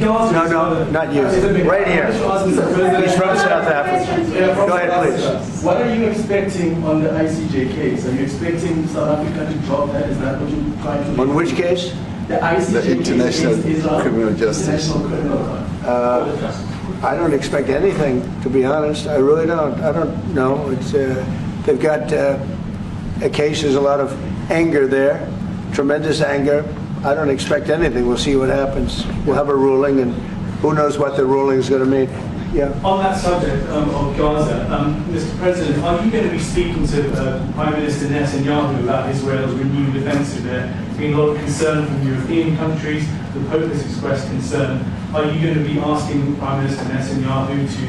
No, not you. Right here. He's from South Africa. Go ahead, please. What are you expecting on the ICJ case? Are you expecting South Africa to drop that? Is that what you're trying to do? On which case? The ICJ The International case Criminal Justice. International Criminal Court. I don't expect anything, to be honest. I really don't. I don't know. It's they've got a case. There's a lot of anger there, tremendous anger. I don't expect anything. We'll see what happens. We'll have a ruling, and who knows what the ruling is going to mean. Yeah. On that subject of Gaza, Mr. President, are you going to be speaking to Prime Minister Netanyahu about Israel's renewed offensive there? There's been a lot of concern from European countries. The Pope has expressed concern. Are you going to be asking Prime Minister Netanyahu to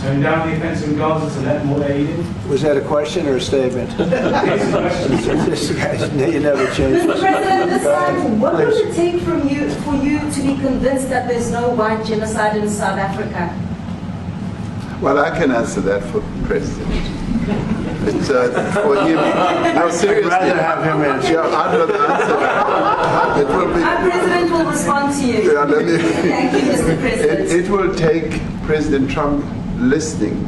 tone down the offensive in Gaza to let more aid in? Was that a question or a statement? It's a question. This guy's, you never change. Mr. President, this time, what would it take for you to be convinced that there's no white genocide in South Africa? Well, I can answer that for the President. It's for him. No, seriously. I'd rather have him answer. Yeah, I'd rather answer that. It will be. Our President will respond to you. Yeah, let me, Thank you, Mr. President. it will take President Trump listening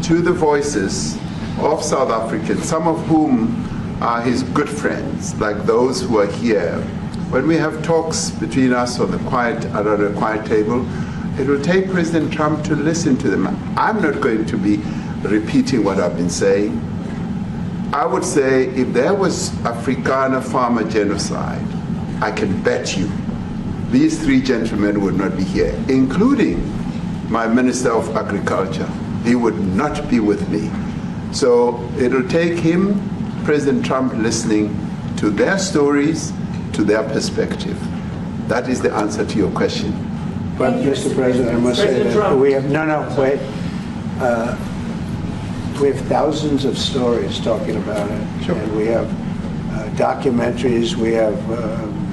to the voices of South Africans, some of whom are his good friends, like those who are here. When we have talks between us on the quiet table, it will take President Trump to listen to them. I'm not going to be repeating what I've been saying. I would say if there was Afrikaner farmer genocide, I can bet you these three gentlemen would not be here, including my Minister of Agriculture. He would not be with me. So it'll take him, President Trump, listening to their stories, to their perspective. That is the answer to your question. But, Mr. President, I must say that we have, wait. We have thousands of stories talking about it. Sure. And we have documentaries, we have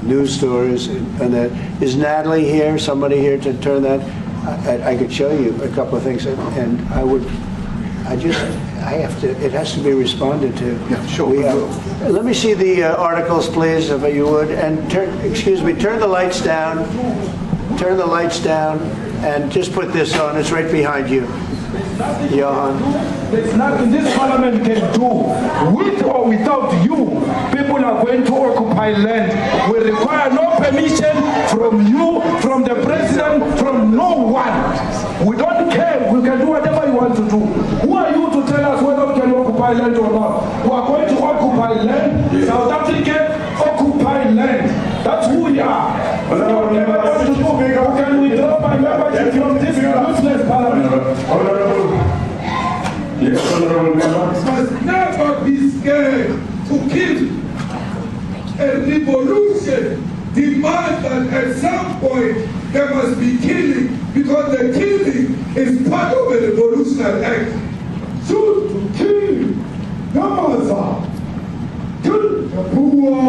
news stories, and that. Is Natalie here, somebody here to turn that? I could show you a couple of things, and it has to be responded to. Yeah, sure. Let me see the articles, please, if you would, and turn the lights down. Turn the lights down and just put this on. It's right behind you. Johan. There's nothing this parliament can do. With or without you, people are going to occupy land. We require no permission from you, from the president, from no one. We don't care. We can do whatever you want to do. Who are you to tell us whether we can occupy land or not? We are going to occupy land. South Africa occupy land. That's who we are. Can we drop my membership from this useless parliament? Yes, honorable member. Must never be scared to kill. A revolution demands that at some point there must be killing, because the killing is part of a revolutionary act. Shoot to kill. Namaza. Kill the poor,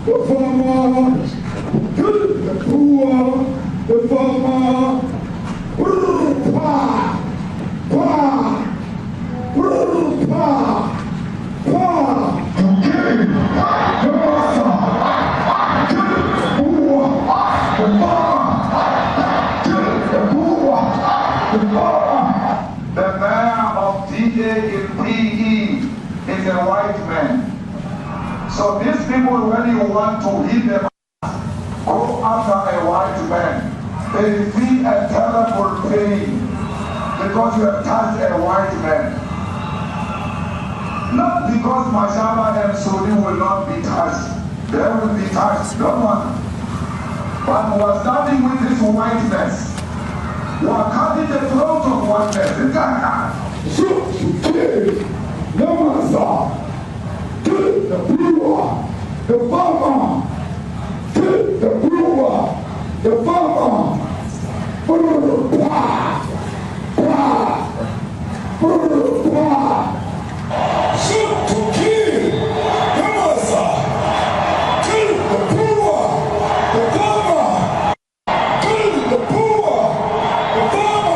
the farmer. Kill the poor, the farmer. Pa, pa. The man of DALPE is a white man. So these people, when you want to hit them, go after a white man. They feel a terrible pain because you have touched a white man. Not because Mashaba and Sodi will not be touched. They will be touched, don't worry. But we are starting with this whiteness. We are cutting the throat of whiteness. Shoot to kill. Namaza. Kill the brewer, the farmer. Kill the brewer, the farmer. Shoot to kill. Namaza. Kill the brewer, the farmer. Kill the brewer, the farmer.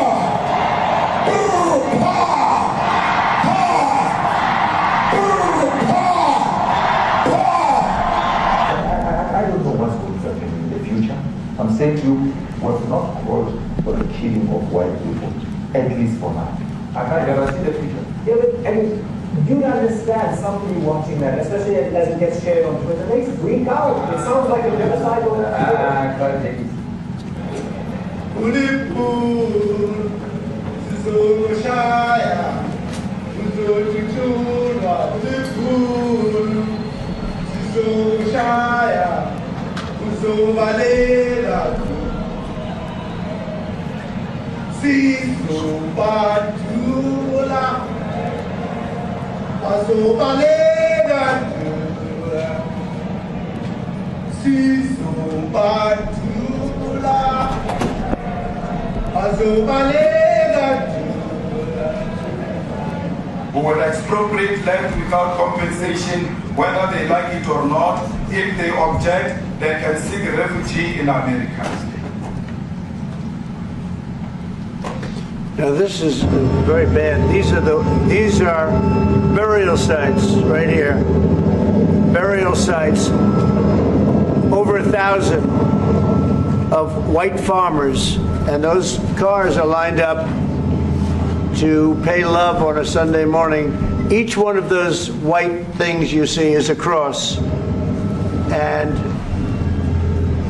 I don't know what's going to happen in the future. I'm saying to you what fault for the killing of white people, at least for now. I can't guarantee the future. Yeah, but, I mean, you understand somebody watching that, especially as it gets shared on Twitter, they freak out. It sounds like a genocide or can't take it. Who will expropriate land without compensation, whether they like it or not. If they object, they can seek refugee in America. Now this is very bad. These are burial sites right here. Burial sites. Over 1,000 of white farmers, and those cars are lined up to pay love on a Sunday morning. Each one of those white things you see is a cross, and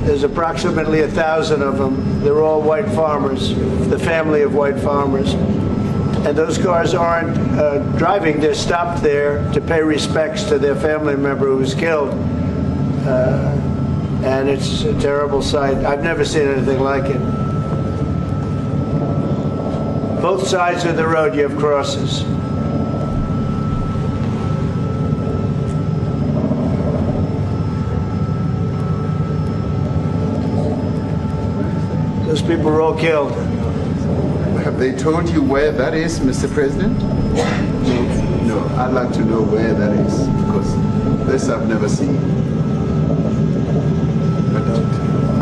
there's approximately 1,000 of them. They're all white farmers, the family of white farmers. And those cars aren't driving, they're stopped there to pay respects to their family member who was killed. And it's a terrible sight. I've never seen anything like it. Both sides of the road you have crosses. Those people were all killed. Have they told you where that is, Mr. President? No, I'd like to know where that is, because this I've never seen. But,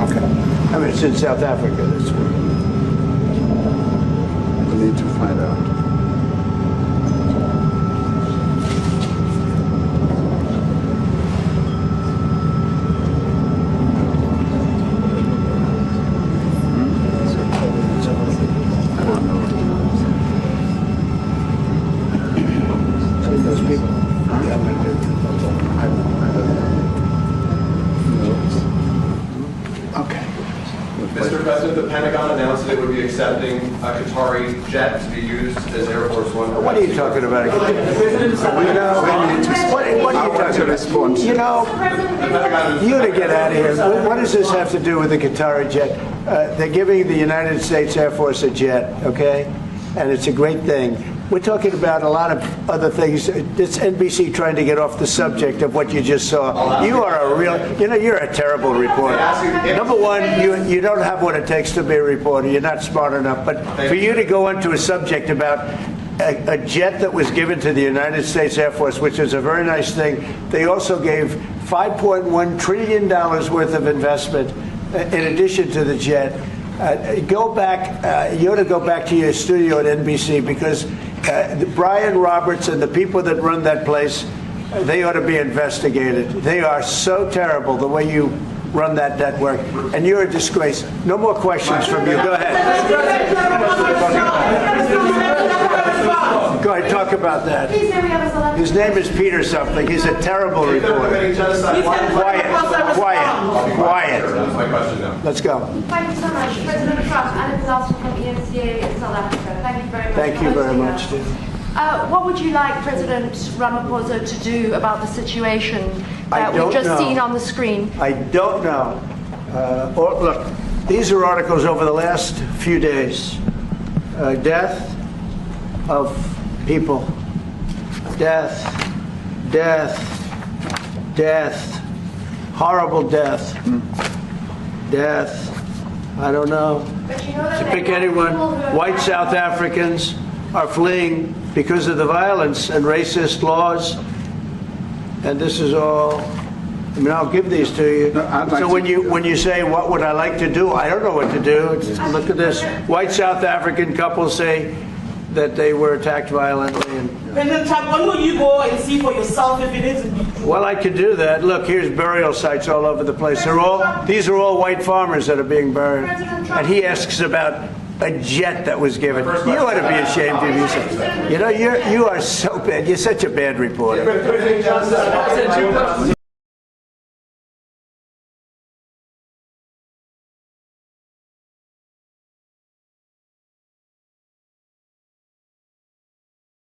okay. I mean, it's in South Africa, that's where. We need to find out. Mr. President, the Pentagon announced that it would be accepting a Qatari jet to be used as Air Force One. What are you talking about? You know, what are you talking about? You know, you to get out of here. What does this have to do with the Qatari jet? They're giving the United States Air Force a jet, okay? And it's a great thing. We're talking about a lot of other things. It's NBC trying to get off the subject of what you just saw. You are a real, you're a terrible reporter. Number one, you don't have what it takes to be a reporter. You're not smart enough. But for you to go into a subject about a jet that was given to the United States Air Force, which is a very nice thing, they also gave $5.1 trillion worth of investment in addition to the jet. Go back, you ought to go back to your studio at NBC, because Brian Roberts and the people that run that place, they ought to be investigated. They are so terrible the way you run that network, and you're a disgrace. No more questions from you. Go ahead. Go ahead, talk about that. His name is Peter something. He's a terrible reporter. Quiet. That's my question now. Let's go. Thank you so much. President Trump, Alex Laston from ENCA in South Africa. Thank you very much. Thank you very much. What would you like President Ramaphosa to do about the situation that we've just seen on the screen? I don't know. Look, these are articles over the last few days. Death of people. Death. Horrible death. Death. I don't know. But you know that To pick anyone, white South Africans are fleeing because of the violence and racist laws. And this is all, I mean, I'll give these to you. So when you say, what would I like to do? I don't know what to do. Look at this. White South African couples say, that they were attacked violently. And, President Trump, when will you go and see for yourself if it is indeed true? well, I could do that. Look, here's burial sites all over the place. These are all white farmers that are being buried. And he asks about a jet that was given. You ought to be ashamed of yourself. You know, you are so bad. You're such a bad reporter.